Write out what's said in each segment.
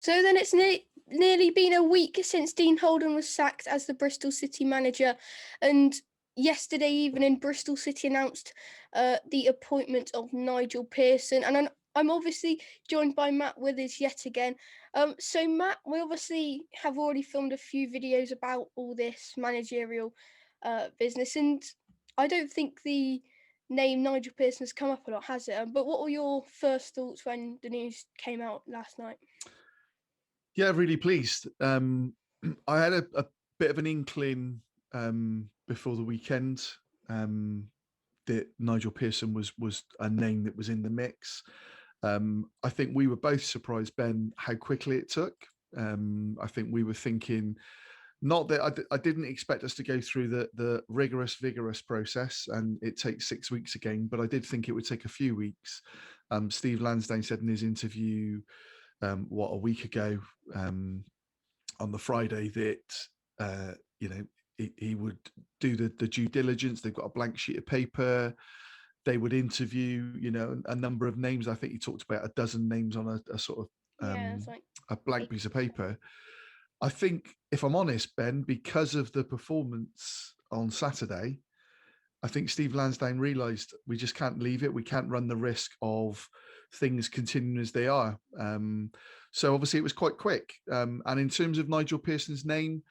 So then it's nearly been a week since Dean Holden was sacked as the Bristol City manager, and yesterday evening Bristol City announced the appointment of Nigel Pearson, and I'm obviously joined by Matt Withers yet again. So Matt, we obviously have already filmed a few videos about all this managerial business, and I don't think the name Nigel Pearson has come up a lot, has it? But what were your first thoughts when the news came out last night? Yeah, really pleased. I had a bit of an inkling before the weekend that Nigel Pearson was a name that was in the mix. I think we were both surprised, Ben, how quickly it took. I think we were thinking not that I didn't expect us to go through the rigorous, vigorous process, and it takes 6 weeks again. But I did think it would take a few weeks. Steve Lansdown said in his interview, a week ago, on the Friday, that he would do the due diligence. They've got a blank sheet of paper. They would interview, a number of names. I think he talked about a dozen names on a sort of Yeah, it's like a blank piece of paper. I think, if I'm honest, Ben, because of the performance on Saturday, I think Steve Lansdown realised we just can't leave it. We can't run the risk of things continuing as they are. So obviously it was quite quick. And in terms of Nigel Pearson's name,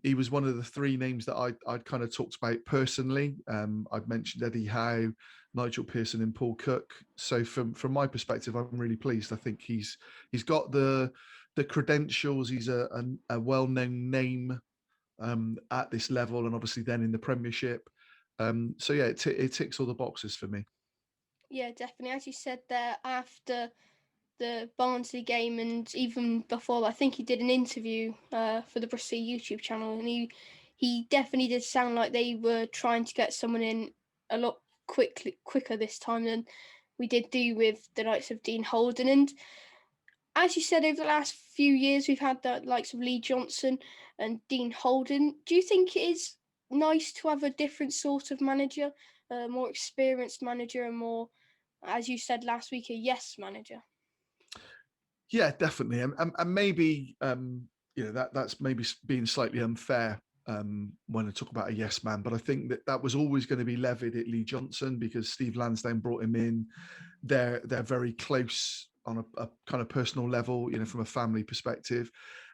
he was one of the three names that I'd kind of talked about personally. I'd mentioned Eddie Howe, Nigel Pearson, and Paul Cook. So from my perspective, I'm really pleased. I think he's got the credentials. He's a well-known name at this level, and obviously then in the Premiership. So yeah, it ticks all the boxes for me. yeah, definitely. As you said there, after the Barnsley game and even before, I think he did an interview for the Bristol YouTube channel, and he definitely did sound like they were trying to get someone in a lot quicker this time than we did do with the likes of Dean Holden. And as you said, over the last few years, we've had the likes of Lee Johnson and Dean Holden. Do you think it is nice to have a different sort of manager, a more experienced manager, and more, as you said last week, a yes manager? Yeah, definitely, and maybe that's maybe being slightly unfair when I talk about a yes man, but I think that was always going to be levied at Lee Johnson because Steve Lansdown brought him in. They're very close on a kind of personal level, from a family perspective,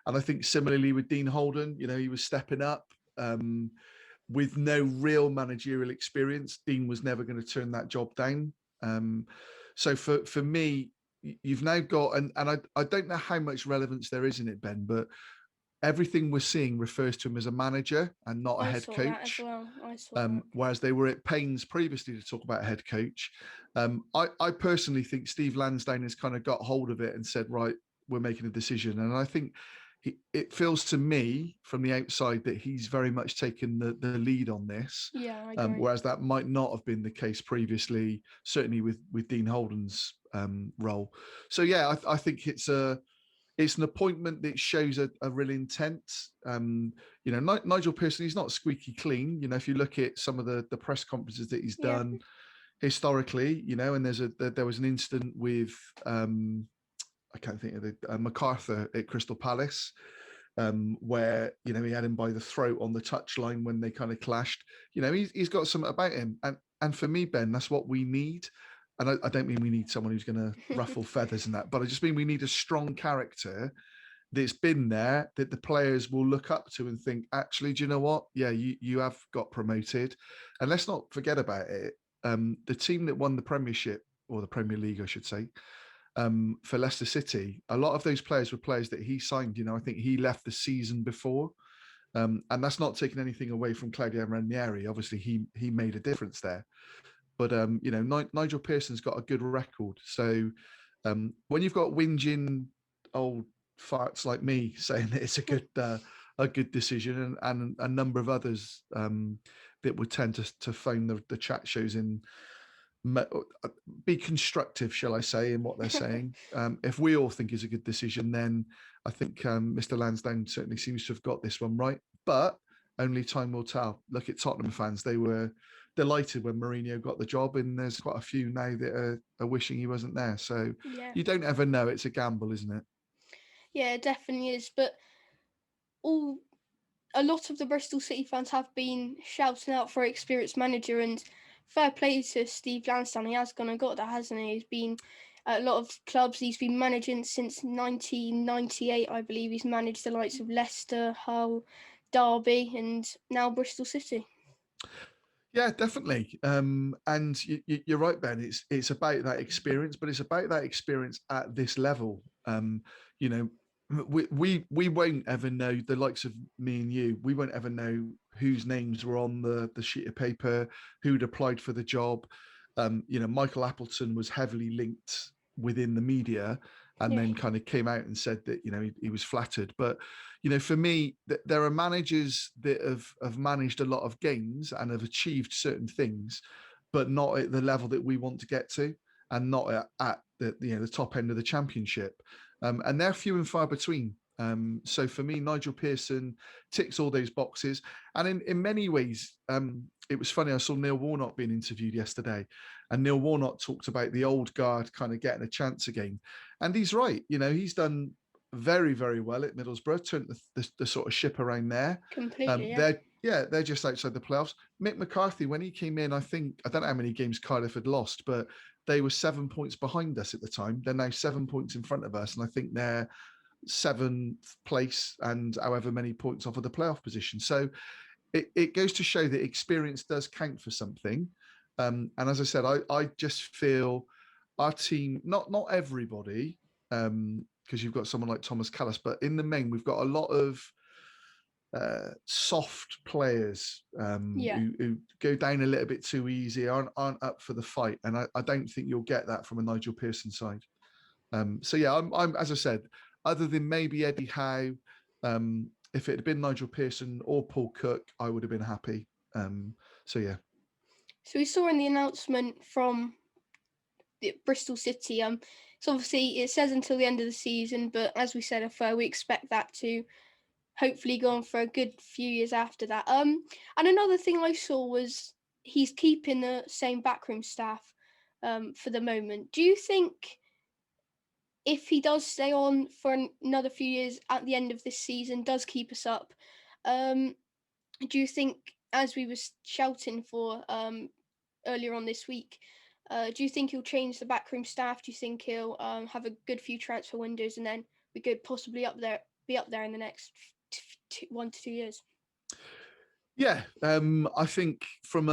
and I think similarly with Dean Holden, he was stepping up. With no real managerial experience, Dean was never going to turn that job down. So for me, you've now got, and I don't know how much relevance there is in it, Ben, but everything we're seeing refers to him as a manager and not a I head saw that as coach. well. I saw that. Whereas they were at pains previously to talk about a head coach. I personally think Steve Lansdown has kind of got hold of it and said, right, we're making a decision. And I think it feels to me from the outside that he's very much taken the lead on this, Yeah, I agree. whereas that might not have been the case previously, certainly with Dean Holden's role. So yeah, I think it's an appointment that shows a real intent. Nigel Pearson, he's not squeaky clean. If you look at some of the press conferences that he's Yeah, done historically, and there was an incident with I can't think of the MacArthur at Crystal Palace, where he had him by the throat on the touchline when they kind of clashed. He's got something about him, and for me, Ben, that's what we need. And I don't mean we need someone who's going to ruffle feathers and that, but I just mean we need a strong character that's been there that the players will look up to and think, actually, do you know what? Yeah, you have got promoted, and let's not forget about it. The team that won the Premiership, or the Premier League, I should say, for Leicester City, a lot of those players were players that he signed. I think he left the season before, and that's not taking anything away from Claudio Ranieri. Obviously, he made a difference there. But Nigel Pearson's got a good record. So when you've got whinging old farts like me saying that it's a good decision, and a number of others that would tend to phone the chat shows in, be constructive, shall I say, in what they're saying. If we all think is a good decision, then I think Mr. Lansdown certainly seems to have got this one right. But only time will tell. Look at Tottenham fans; they were delighted when Mourinho got the job, and there's quite a few now that are wishing he wasn't there. So yeah. you don't ever know. It's a gamble, isn't it? Yeah, it definitely is. But a lot of the Bristol City fans have been shouting out for an experienced manager, and fair play to Steve Lansdown. He has gone and got that, hasn't he? He's been at a lot of clubs. He's been managing since 1998, I believe. He's managed the likes of Leicester, Hull, Derby, and now Bristol City. Yeah, definitely. And you're right, Ben. It's about that experience, but it's about that experience at this level. You know, we won't ever know, the likes of me and you. We won't ever know whose names were on the sheet of paper, who'd applied for the job. You know, Michael Appleton was heavily linked within the media, and Yeah. then kind of came out and said that, you know, he was flattered. But you know, for me, there are managers that have managed a lot of games and have achieved certain things, but not at the level that we want to get to, and not at the, you know, the top end of the championship, and they're few and far between. So for me, Nigel Pearson ticks all those boxes, and in many ways, it was funny. I saw Neil Warnock being interviewed yesterday, and Neil Warnock talked about the old guard kind of getting a chance again, and he's right. You know, he's done very, very well at Middlesbrough, turned the sort of ship around there. Completely, yeah. They're just outside the playoffs. Mick McCarthy, when he came in, I don't know how many games Cardiff had lost, but they were 7 points behind us at the time. They're now 7 points in front of us, and I think they're seventh place and however many points off of the playoff position. So it goes to show that experience does count for something. And as I said, I just feel our team, not everybody, because you've got someone like Thomas Callis, but in the main, we've got a lot of soft players who go down a little bit too easy, aren't up for the fight, and I don't think you'll get that from a Nigel Pearson side. So yeah, I'm as I said, other than maybe Eddie Howe, if it had been Nigel Pearson or Paul Cook, I would have been happy. So yeah. So we saw in the announcement from Bristol City, so obviously it says until the end of the season, but as we said, we expect that to hopefully go on for a good few years after that. And another thing I saw was he's keeping the same backroom staff for the moment. Do you think if he does stay on for another few years at the end of this season, does keep us up, do you think, as we were shouting for earlier on this week, do you think he'll change the backroom staff? Do you think he'll have a good few transfer windows, and then we could possibly be up there in the next 1 to 2 years? Yeah, I think from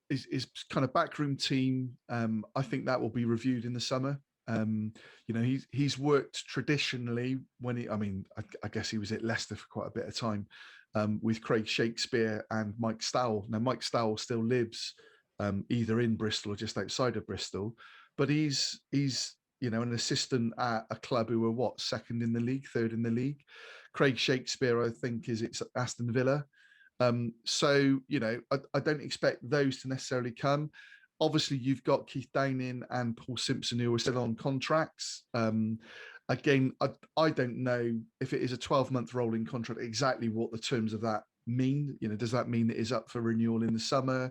his kind of backroom team, I think that will be reviewed in the summer. You know, he's worked traditionally I guess he was at Leicester for quite a bit of time, with Craig Shakespeare and Mike Stowell. Now, Mike Stowell still lives either in Bristol or just outside of Bristol, but he's you know, an assistant at a club who were second in the league, third in the league. Craig Shakespeare, I think, it's Aston Villa. So, you know, I don't expect those to necessarily come. Obviously, you've got Keith Downing and Paul Simpson who are still on contracts. Again, I don't know if it is a 12-month rolling contract, exactly what the terms of that mean. You know, does that mean it is up for renewal in the summer?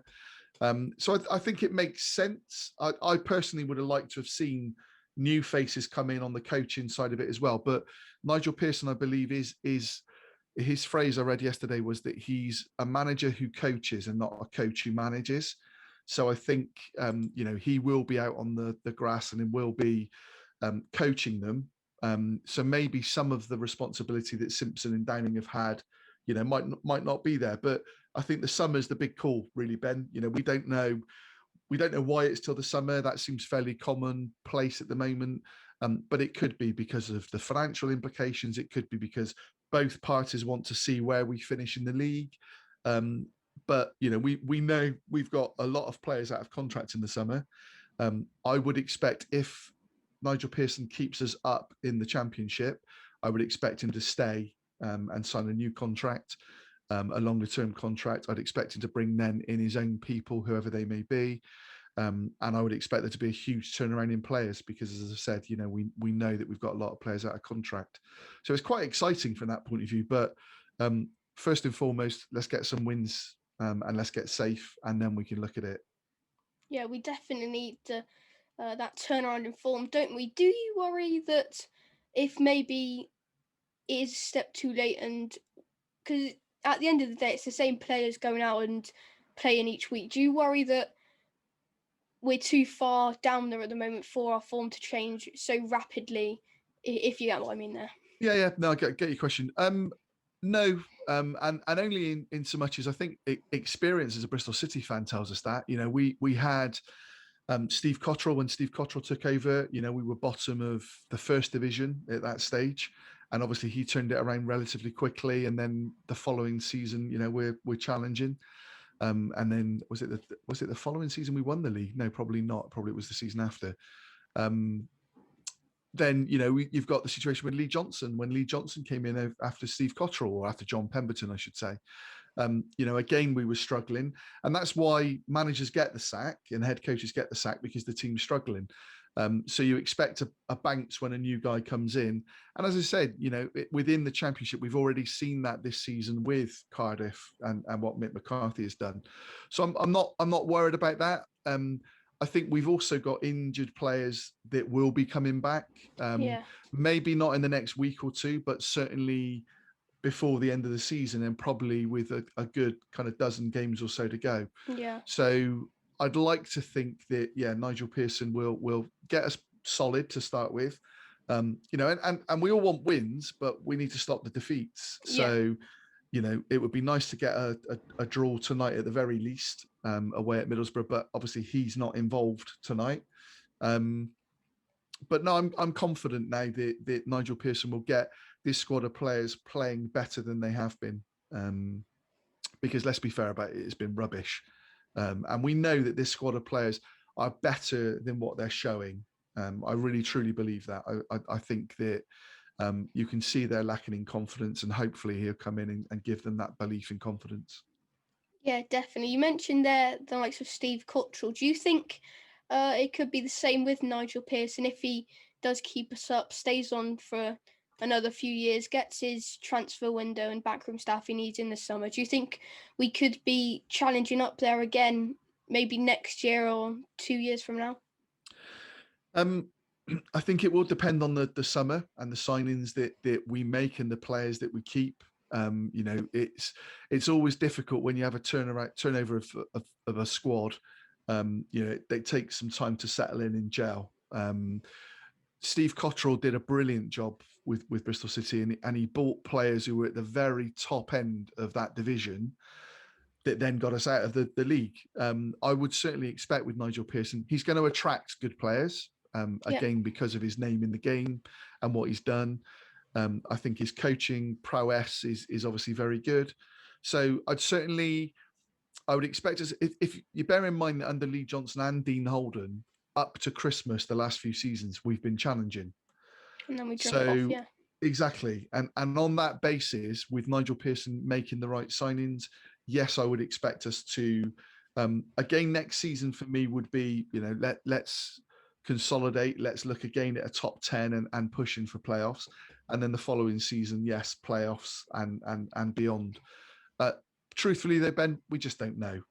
So I think it makes sense. I personally would have liked to have seen new faces come in on the coaching side of it as well. But Nigel Pearson, I believe, is his phrase I read yesterday was that he's a manager who coaches and not a coach who manages. So I think, you know, he will be out on the grass and will be coaching them. So maybe some of the responsibility that Simpson and Downing have had, you know, might not be there. But I think the summer's the big call, really, Ben. You know, we don't know why it's till the summer. That seems fairly commonplace at the moment. But it could be because of the financial implications. It could be because both parties want to see where we finish in the league. But you know, we know we've got a lot of players out of contract in the summer. I would expect if Nigel Pearson keeps us up in the Championship, I would expect him to stay and sign a new contract, a longer term contract. I'd expect him to bring then in his own people, whoever they may be. And I would expect there to be a huge turnaround in players because, as I said, you know, we know that we've got a lot of players out of contract. So it's quite exciting from that point of view. But first and foremost, let's get some wins and let's get safe, and then we can look at it. Yeah, we definitely need that turnaround in form, don't we? Do you worry that if maybe it is a step too late, and because at the end of the day, it's the same players going out and playing each week. Do you worry that we're too far down there at the moment for our form to change so rapidly, if you get what I mean there? Yeah. No, I get your question. No, and only in so much as I think experience as a Bristol City fan tells us that. We had Steve Cotterill when Steve Cotterill took over. We were bottom of the first division at that stage, and obviously he turned it around relatively quickly. And then the following season, we're challenging. And then was it the following season we won the league? No, probably not. Probably it was the season after. Then you've got the situation with Lee Johnson when Lee Johnson came in after Steve Cotterill, or after John Pemberton, I should say. Again, we were struggling, and that's why managers get the sack and head coaches get the sack, because the team's struggling. So you expect a bounce when a new guy comes in. And as I said, within the Championship, we've already seen that this season with Cardiff and what Mick McCarthy has done. So I'm not worried about that. I think we've also got injured players that will be coming back. Maybe not in the next week or two, but certainly before the end of the season, and probably with a good kind of dozen games or so to go. Yeah. So I'd like to think that, Nigel Pearson will get us solid to start with. And we all want wins, but we need to stop the defeats. So, it would be nice to get a draw tonight at the very least, away at Middlesbrough, but obviously he's not involved tonight. But no, I'm confident now that Nigel Pearson will get this squad of players playing better than they have been. Because let's be fair about it, it's been rubbish. And we know that this squad of players are better than what they're showing. I really, truly believe that. I think that you can see they're lacking in confidence, and hopefully he'll come in and give them that belief and confidence. Yeah, definitely. You mentioned there the likes of Steve Cotterill. Do you think it could be the same with Nigel Pearson if he does keep us up, stays on for another few years, gets his transfer window and backroom staff he needs in the summer? Do you think we could be challenging up there again, maybe next year or 2 years from now? I think it will depend on the summer and the signings that we make and the players that we keep. It's always difficult when you have a turnover of a squad. They take some time to settle in gel. Steve Cotterill did a brilliant job with Bristol City, and he bought players who were at the very top end of that division that then got us out of the league. I would certainly expect with Nigel Pearson, he's going to attract good players, again, because of his name in the game and what he's done. I think his coaching prowess is obviously very good. So I would expect us, if you bear in mind that under Lee Johnson and Dean Holden, up to Christmas, the last few seasons, we've been challenging. And then we drop it off, yeah. Exactly. And on that basis, with Nigel Pearson making the right signings, yes, I would expect us to, again, next season for me would be, let's consolidate. Let's look again at a top 10 and pushing for playoffs. And then the following season, yes, playoffs and beyond. Truthfully, though, Ben, we just don't know.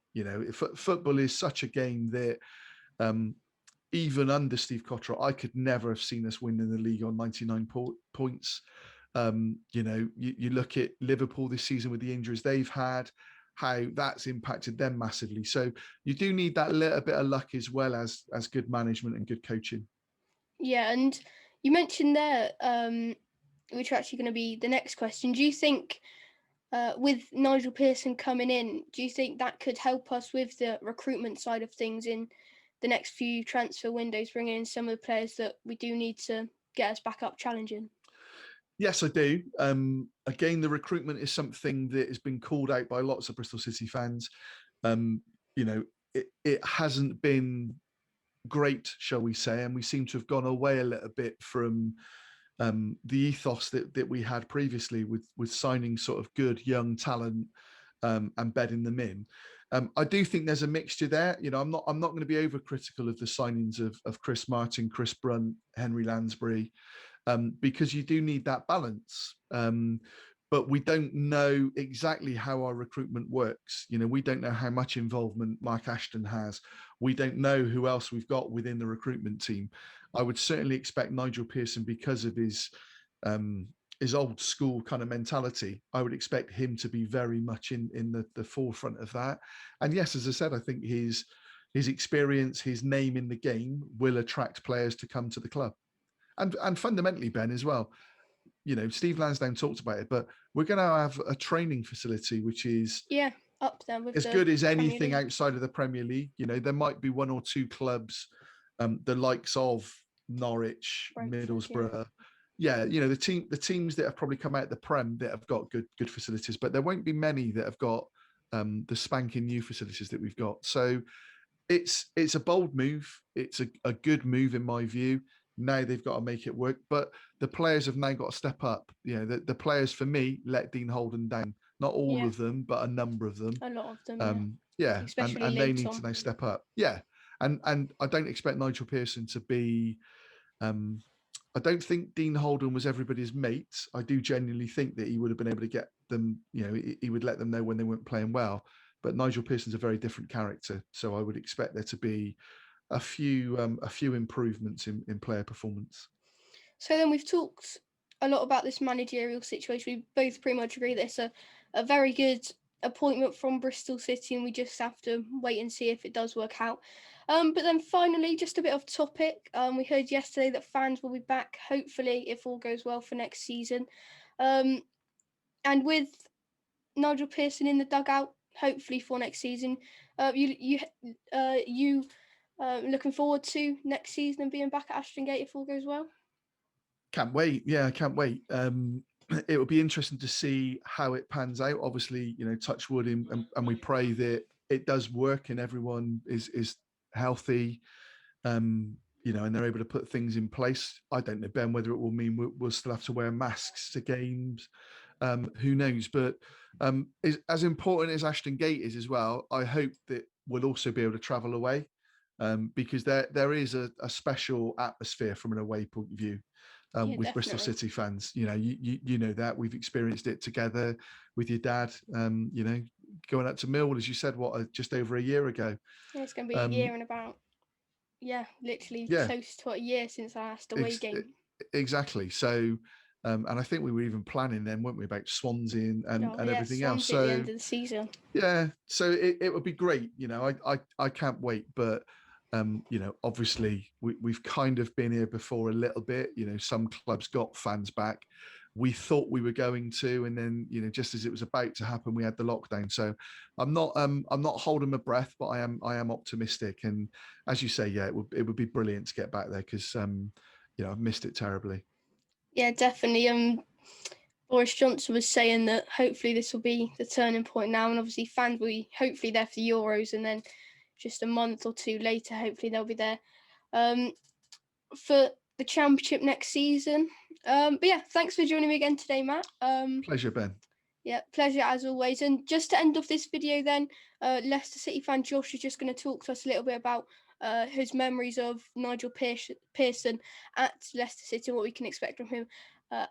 Football is such a game that even under Steve Cotterill, I could never have seen us winning the league on 99 points. You look at Liverpool this season with the injuries they've had, how that's impacted them massively. So you do need that little bit of luck as well as good management and good coaching. Yeah, and you mentioned there, which are actually going to be the next question. Do you think with Nigel Pearson coming in, do you think that could help us with the recruitment side of things in the next few transfer windows, bringing in some of the players that we do need to get us back up challenging? Yes, I do. Again, the recruitment is something that has been called out by lots of Bristol City fans. It hasn't been great, shall we say, and we seem to have gone away a little bit from the ethos that we had previously with signing sort of good young talent and bedding them in. I do think there's a mixture there. I'm not going to be overcritical of the signings of Chris Martin, Chris Brunt, Henry Lansbury, because you do need that balance. But we don't know exactly how our recruitment works. We don't know how much involvement Mark Ashton has. We don't know who else we've got within the recruitment team. I would certainly expect Nigel Pearson, because of his his old school kind of mentality, I would expect him to be very much in the forefront of that. And yes, as I said, I think his experience, his name in the game will attract players to come to the club. And fundamentally, Ben, as well, you know, Steve Lansdowne talked about it, but we're going to have a training facility which is up there with as the good as Premier anything League. outside of the Premier League. You know, there might be one or two clubs, the likes of Norwich, Brentford, Middlesbrough. Yeah, you know, the teams that have probably come out the Prem that have got good facilities, but there won't be many that have got the spanking new facilities that we've got. So it's a bold move. It's a good move in my view. Now they've got to make it work, but the players have now got to step up. You know, the players for me let Dean Holden down. Not all of them, but a number of them. A lot of them, especially And they late need on. to now step up. Yeah, and I don't expect Nigel Pearson to be. I don't think Dean Holden was everybody's mate. I do genuinely think that he would have been able to get them. You know, he would let them know when they weren't playing well. But Nigel Pearson's a very different character, so I would expect there to be a few improvements in player performance. So then we've talked a lot about this managerial situation. We both pretty much agree that it's a very good appointment from Bristol City, and we just have to wait and see if it does work out. But then finally, just a bit off topic, we heard yesterday that fans will be back, hopefully, if all goes well for next season. And with Nigel Pearson in the dugout, hopefully for next season, you looking forward to next season and being back at Ashton Gate if all goes well? Can't wait. Yeah, I can't wait. It will be interesting to see how it pans out. Obviously, you know, touch wood, and we pray that it does work and everyone is healthy, you know, and they're able to put things in place. I don't know, Ben, whether it will mean we'll still have to wear masks to games. Who knows? But as important as Ashton Gate is as well, I hope that we'll also be able to travel away, because there is a special atmosphere from an away point of view. With Bristol City fans, you know, you know that we've experienced it together with your dad. You know, going out to Millwall, as you said, just over a year ago. Yeah, it's going to be a year and about, literally close to a year since our last away game. Exactly. So, and I think we were even planning then, weren't we, about Swansea and everything Swansea else. So at the end of the season. Yeah, so it would be great. You know, I can't wait, but. You know, obviously we've kind of been here before a little bit. You know, some clubs got fans back. We thought we were going to, and then, you know, just as it was about to happen, we had the lockdown. So I'm not holding my breath, but I am optimistic. And as you say, yeah, it would be brilliant to get back there because you know, I've missed it terribly. Yeah, definitely. Boris Johnson was saying that hopefully this will be the turning point now, and obviously fans will be hopefully there for the Euros, and then just a month or two later, hopefully they'll be there for the Championship next season. But yeah, thanks for joining me again today, Matt. Pleasure, Ben. Yeah, pleasure as always. And just to end off this video then, Leicester City fan Josh is just going to talk to us a little bit about his memories of Nigel Pearson at Leicester City and what we can expect from him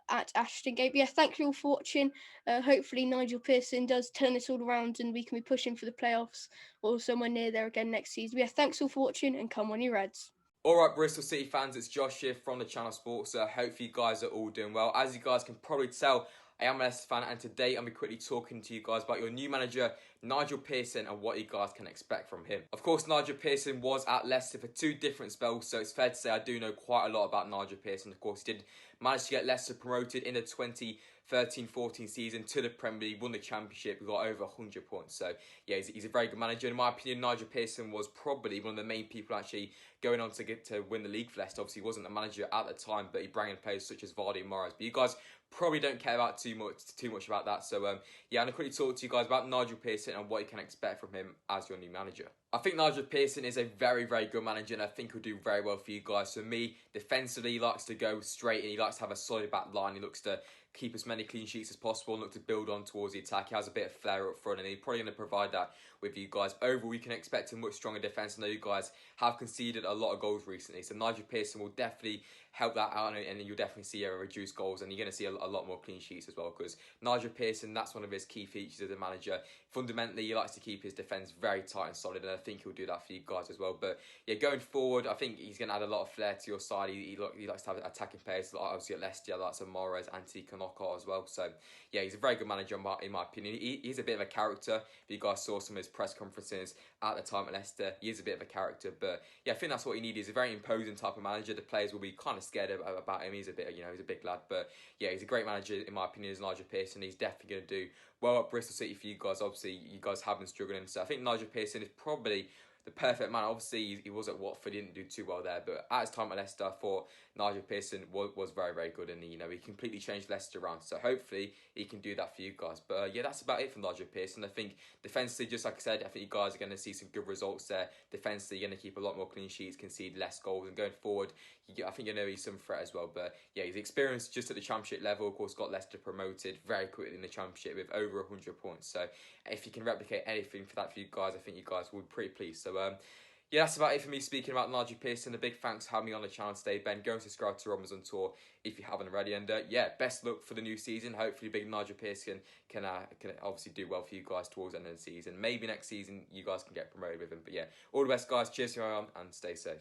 at Ashton Gate. But yeah, thank you all for watching. Hopefully Nigel Pearson does turn this all around and we can be pushing for the playoffs or somewhere near there again next season. But yeah, thanks all for watching and come on you Reds. Alright Bristol City fans, it's Josh here from the Channel Sports. Hopefully you guys are all doing well. As you guys can probably tell, I am a Leicester fan, and today I'm quickly talking to you guys about your new manager, Nigel Pearson, and what you guys can expect from him. Of course, Nigel Pearson was at Leicester for 2 different spells, so it's fair to say I do know quite a lot about Nigel Pearson. Of course, he did manage to get Leicester promoted in the 2013-14 season to the Premier League, won the Championship, we got over 100 points. So, yeah, he's a very good manager. In my opinion, Nigel Pearson was probably one of the main people actually going on to get to win the league for Leicester. Obviously, he wasn't the manager at the time, but he brought in players such as Vardy and moreI. But you guys probably don't care about too much about that. So yeah, I'm going to quickly talk to you guys about Nigel Pearson and what you can expect from him as your new manager. I think Nigel Pearson is a very, very good manager, and I think he'll do very well for you guys. For me, defensively, he likes to go straight and he likes to have a solid back line. He looks to keep as many clean sheets as possible and look to build on towards the attack. He has a bit of flair up front, and he's probably going to provide that with you guys. Overall, we can expect a much stronger defence. I know you guys have conceded a lot of goals recently, so Nigel Pearson will definitely help that out, and you'll definitely see reduced goals, and you're going to see a lot more clean sheets as well, because Nigel Pearson, that's one of his key features as a manager. Fundamentally, he likes to keep his defence very tight and solid, and I think he'll do that for you guys as well. But yeah, going forward, I think he's going to add a lot of flair to your side. He likes to have attacking players, like obviously at Leicester, like some moreI, Antti knockout as well. So yeah, he's a very good manager in my opinion. He's a bit of a character. If you guys saw some of his press conferences at the time at Leicester, he is a bit of a character. But yeah, I think that's what he needs. He's a very imposing type of manager. The players will be kind of scared about him. He's a bit, he's a big lad. But yeah, he's a great manager in my opinion. Is Nigel Pearson. He's definitely going to do well at Bristol City for you guys. Obviously, you guys have been struggling. So I think Nigel Pearson is probably the perfect man. Obviously, he was at Watford, he didn't do too well there, but at his time at Leicester, I thought Nigel Pearson was very, very good, and he completely changed Leicester around. So hopefully he can do that for you guys. But yeah, that's about it for Nigel Pearson. I think defensively, just like I said, I think you guys are going to see some good results there. Defensively, you're going to keep a lot more clean sheets, concede less goals, and going forward, I think he's some threat as well. But yeah, he's experienced just at the Championship level. Of course, got Leicester promoted very quickly in the Championship with over 100 points. So if you can replicate anything for that for you guys, I think you guys will be pretty pleased. So yeah, that's about it for me speaking about Nigel Pearson. A big thanks for having me on the channel today, Ben. Go and subscribe to Robinson Tour if you haven't already. And yeah, best luck for the new season. Hopefully, big Nigel Pearson can obviously do well for you guys towards the end of the season. Maybe next season you guys can get promoted with him. But yeah, all the best, guys. Cheers to you, and stay safe.